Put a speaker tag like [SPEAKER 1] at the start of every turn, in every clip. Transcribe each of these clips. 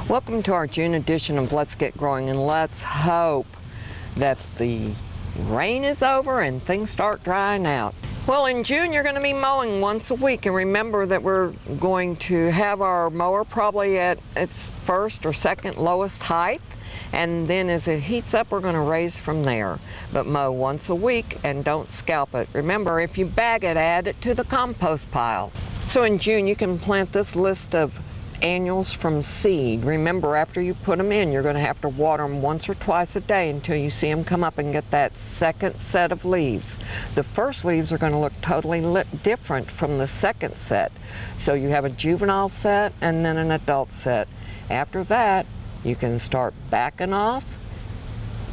[SPEAKER 1] Welcome to our June edition of Let's Get Growing, and let's hope that the rain is over and things start drying out. Well, in June you're going to be mowing once a week, and remember that we're going to have our mower probably at its first or second lowest height, and then as it heats up we're going to raise from there. But mow once a week and don't scalp it. Remember, if you bag it, add it to the compost pile. So in June you can plant this list of annuals from seed. Remember, after you put them in, you're going to have to water them once or twice a day until you see them come up and get that second set of leaves. The first leaves are going to look totally different from the second set. So you have a juvenile set and then an adult set. After that, you can start backing off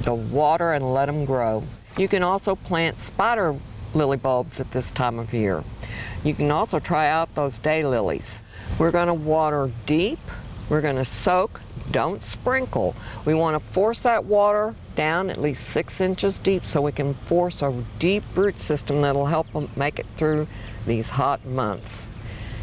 [SPEAKER 1] the water and let them grow. You can also plant spider lily bulbs at this time of year. You can also try out those daylilies. We're going to water deep, we're going to soak, don't sprinkle. We want to force that water down at least 6 inches deep so we can force a deep root system that'll help them make it through these hot months.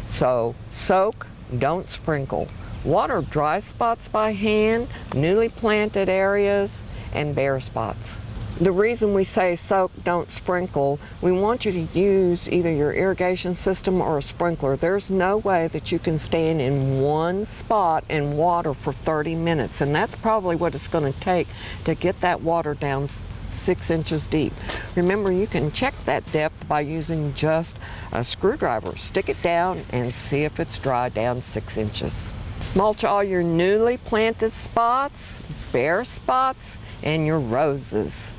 [SPEAKER 1] So soak, don't sprinkle. Water dry spots by hand, newly planted areas, and bare spots. The reason we say soak, don't sprinkle, we want you to use either your irrigation system or a sprinkler. There's no way that you can stand in one spot and water for 30 minutes, and that's probably what it's going to take to get that water down 6 inches deep. Remember, you can check that depth by using just a screwdriver. Stick it down and see if it's dry down 6 inches. Mulch all your newly planted spots, bare spots, and your roses.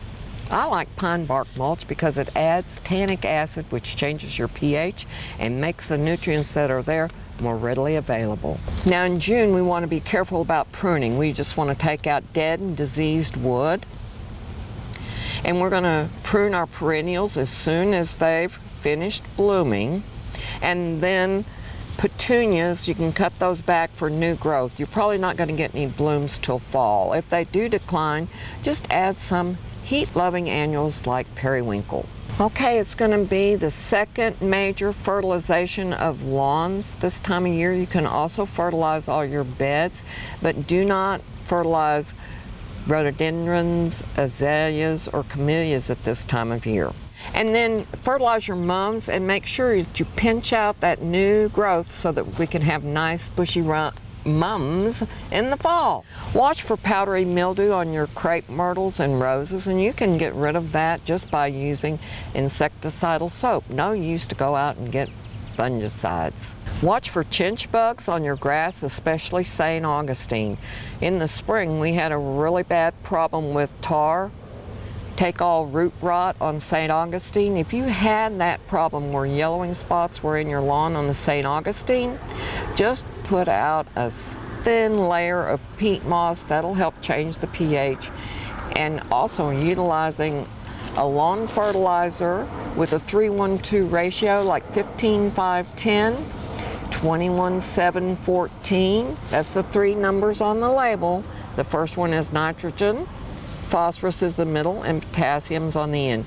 [SPEAKER 1] I like pine bark mulch because it adds tannic acid, which changes your pH and makes the nutrients that are there more readily available. Now in June we want to be careful about pruning. We just want to take out dead and diseased wood, and we're going to prune our perennials as soon as they've finished blooming. And then petunias, you can cut those back for new growth. You're probably not going to get any blooms till fall. If they do decline, just add some heat-loving annuals like periwinkle. Okay, it's going to be the second major fertilization of lawns this time of year. You can also fertilize all your beds, but do not fertilize rhododendrons, azaleas, or camellias at this time of year. And then fertilize your mums and make sure that you pinch out that new growth so that we can have nice bushy mums in the fall. Watch for powdery mildew on your crepe myrtles and roses, and you can get rid of that just by using insecticidal soap. No use to go out and get fungicides. Watch for chinch bugs on your grass, especially St. Augustine. In the spring we had a really bad problem with tar take all root rot on St. Augustine. If you had that problem where yellowing spots were in your lawn on the St. Augustine, just put out a thin layer of peat moss. That'll help change the pH. And also utilizing a lawn fertilizer with a 3:1:2 ratio, like 15:5:10, 21:7:14. That's the three numbers on the label. The first one is nitrogen, phosphorus is the middle, and potassium's on the end.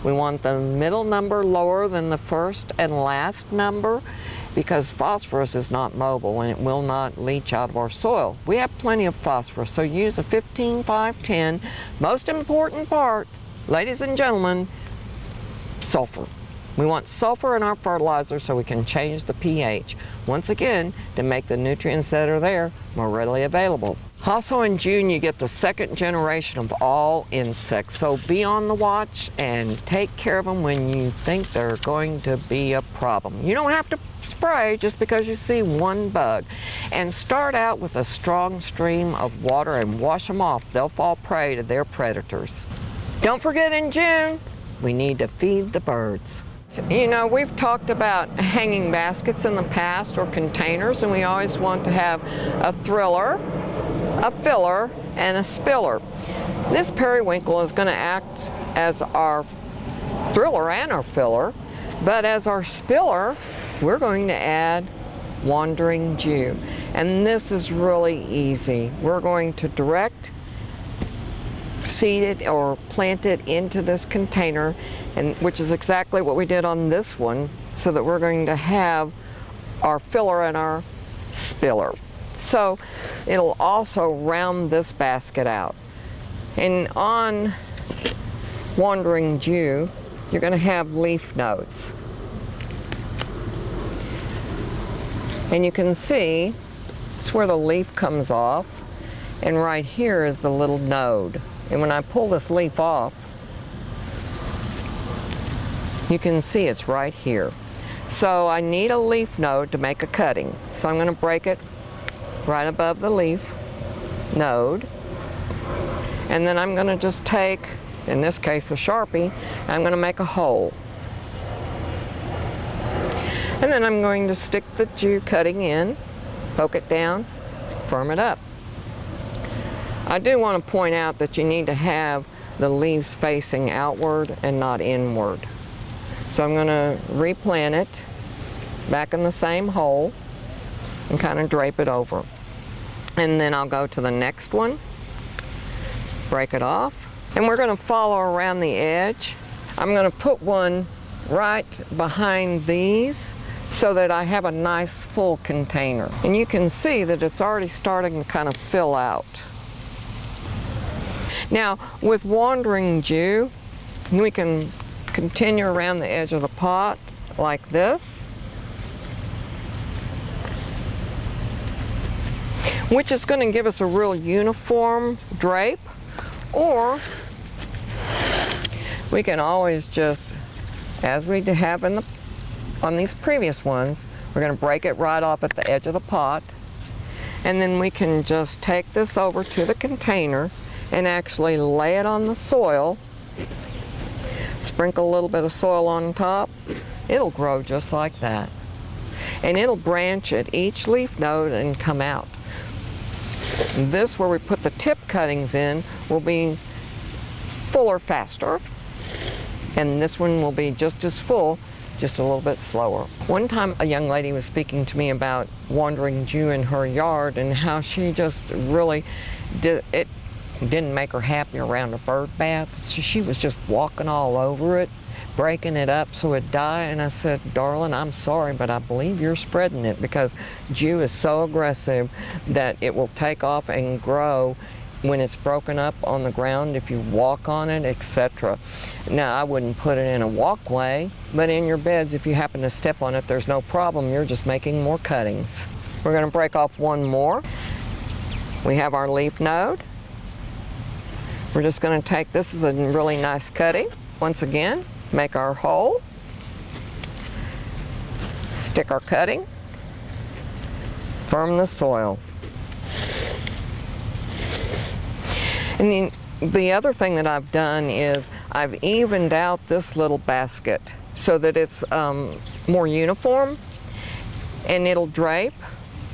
[SPEAKER 1] We want the middle number lower than the first and last number because phosphorus is not mobile and it will not leach out of our soil. We have plenty of phosphorus, so use a 15:5:10. Most important part, ladies and gentlemen, sulfur. We want sulfur in our fertilizer so we can change the pH. Once again, to make the nutrients that are there more readily available. Also in June, you get the second generation of all insects, so be on the watch and take care of them when you think they're going to be a problem. You don't have to spray just because you see one bug. And start out with a strong stream of water and wash them off. They'll fall prey to their predators. Don't forget, in June, we need to feed the birds. You know, we've talked about hanging baskets in the past or containers, and we always want to have a thriller, a filler, and a spiller. This periwinkle is going to act as our thriller and our filler, but as our spiller, we're going to add wandering Jew. And this is really easy. We're going to direct seed it or plant it into this container, and which is exactly what we did on this one, so that we're going to have our filler and our spiller. So it'll also round this basket out. And on Wandering Jew, you're going to have leaf nodes. And you can see it's where the leaf comes off, and right here is the little node. And when I pull this leaf off, you can see it's right here. So I need a leaf node to make a cutting. So I'm going to break it right above the leaf node. And then I'm going to just take, in this case, a Sharpie, and I'm going to make a hole. And then I'm going to stick the Jew cutting in, poke it down, firm it up. I do want to point out that you need to have the leaves facing outward and not inward. So I'm going to replant it back in the same hole and kind of drape it over. And then I'll go to the next one, break it off, and we're going to follow around the edge. I'm going to put one right behind these so that I have a nice full container. And you can see that it's already starting to kind of fill out. Now, with Wandering Jew, we can continue around the edge of the pot like this, which is going to give us a real uniform drape, or we can always just, as we have on these previous ones, we're going to break it right off at the edge of the pot, and then we can just take this over to the container and actually lay it on the soil, sprinkle a little bit of soil on top. It'll grow just like that. And it'll branch at each leaf node and come out. This, where we put the tip cuttings in, will be fuller faster, and this one will be just as full, just a little bit slower. One time a young lady was speaking to me about Wandering Jew in her yard and how she just really didn't make her happy around a bird bath. So she was just walking all over it, breaking it up so it'd die. And I said, darling, I'm sorry, but I believe you're spreading it, because Jew is so aggressive that it will take off and grow when it's broken up on the ground, if you walk on it, etc. Now, I wouldn't put it in a walkway, but in your beds, if you happen to step on it, there's no problem. You're just making more cuttings. We're going to break off one more. We have our leaf node. We're just going to take, this is a really nice cutting. Once again, make our hole, stick our cutting, firm the soil. And the other thing that I've done is I've evened out this little basket so that it's more uniform, and it'll drape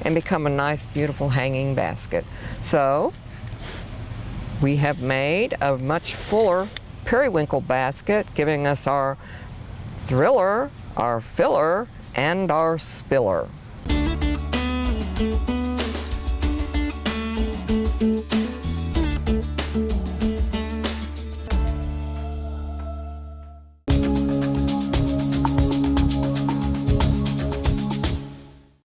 [SPEAKER 1] and become a nice, beautiful hanging basket. So we have made a much fuller periwinkle basket, giving us our thriller, our filler, and our spiller.